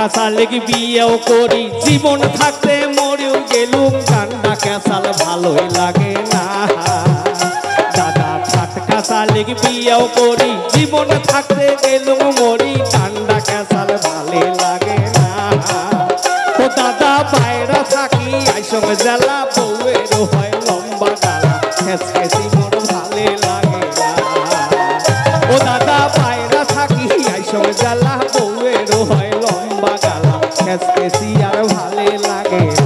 শালিক বিয়েও করি জীবন থাকতে মরেও গেলুম গান্ডা ক্যাসাল ভালোই লাগে না দাদা ঠাটকা শালিক বিয়েও করি জীবন থাকতে গেলুম মরি গান্ডা ক্যাসাল ভালোই লাগে না ও দাদা বাইরে থাকি আইসং জ্বালা বউয়ের হয় লম্বা গালা খেসখেসি মোর ভালোই লাগে না ও দাদা বাইরে থাকি আইসং জ্বালা বউয়ের হয় লম্বা গালা খেসখেসি আর ভালোই লাগে না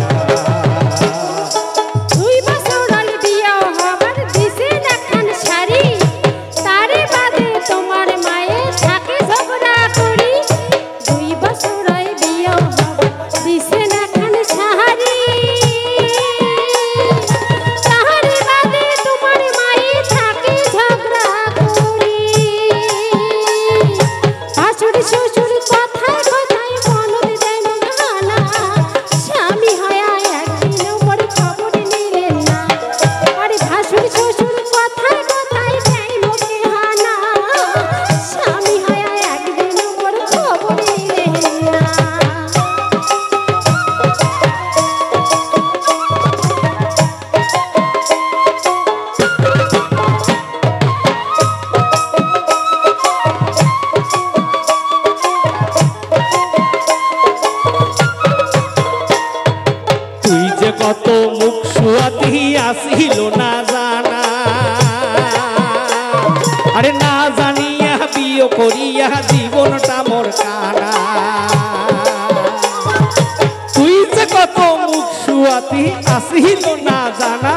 কত মুখ সুয়াতি আসিল না জানা আরে না জানিয়া বিয়ে করিয়া জীবনটা মোর কানা তুই যে কত মুখ সুয়াতি আসিল না জানা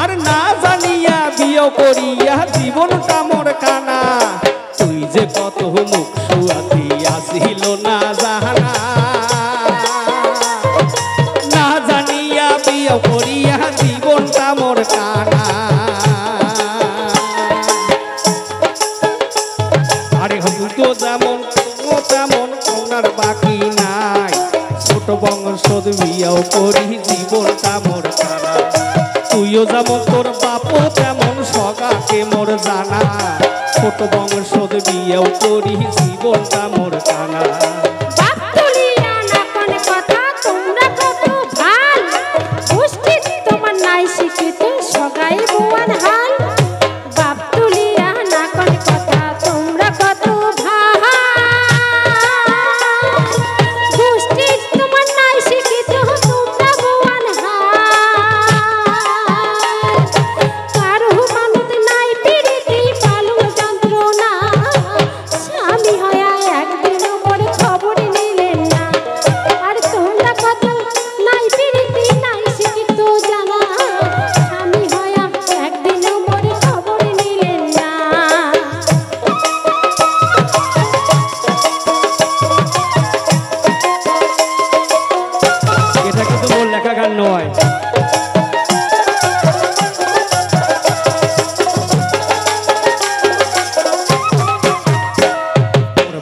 আর না জানিয়া বিয়ে করিয়া জীবনটা মোর কানা তুই যে কত মুখ সুয়াতি আসিল না জানা করিয়া জীবনটা মোর কানা আরে হয়তো যেমন তেমন ওনার বাকি নাই ছোট বংশদ বিয়াও করি জীবনটা মোর কানা তুইও যেমন তোর বাপও তেমন সগাকে মোর জানা ছোট বংশদ বিয়াও করি জীবনটা মোর কানা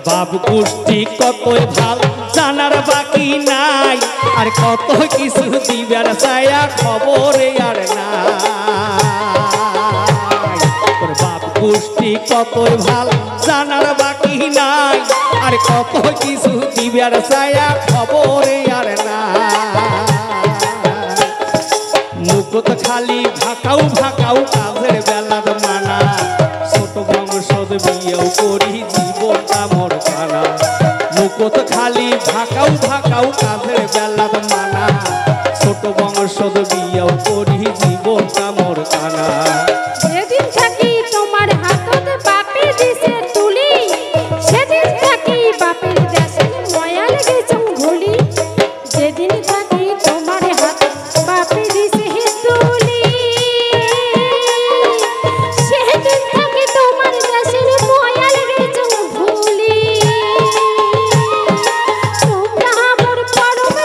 বাপ গোষ্ঠী কতই ভাল জানার বাকি নাই আর কত কিছু দিবার ছায়া খবরে আর নাই তোর বাপ গোষ্ঠী কতই ভাল জানার বাকি নাই আর কত কিছু দিবার ছায়া খবরে আর নাই মুখত খালি ভাকাও ভাকাও কাজের বেলার মানা ছোট বংশদ বিয়েও করি জীবনটা মোর কানা মুখত খালি ভাকাও ভাকাও কাজের বেলার মানা ছোট বংশদ বিয়েও করি জীবনটা মোর কানা যেদিন থাকি তোমার হাতত বাপে দিছে তুলি সেদিন থাকি বাপের দেশে ময়া লেগেছে ঘুলি যেদিন থাকি তোমার হাত বাপে দিছে তুলি সেদিন থাকি তোমার দেশে ময়া লেগেছে ঘুলি তোমরা আমার পরম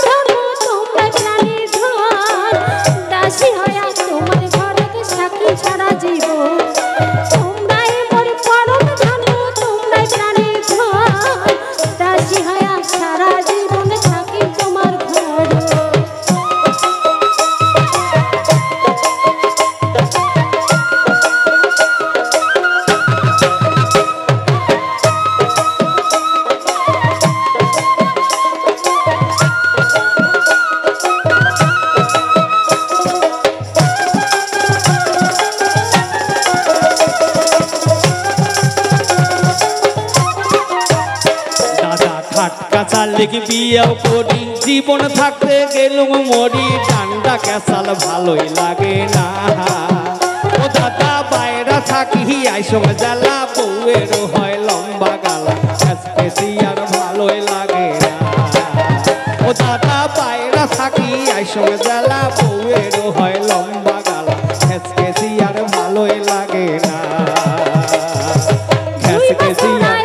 লিখি বিয়েও করি জীবন থাকতে গেলুম মরি ডান্ডা ক্যাসাল ভালোই লাগে না ও দাদা বাইরে থাকি আইসং জ্বালা বউয়েরও হয় লম্বা গালা বেশি আর ভালোই লাগে না ও দাদা বাইরে থাকি আইসং জ্বালা বউয়েরও হয় লম্বা গালা বেশি আর ভালোই লাগে না বেশি আর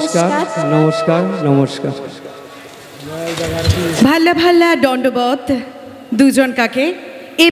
নমস্কার নমস্কার নমস্কার ভাল্লা ভাল্লা দণ্ডবত দুজন কাকে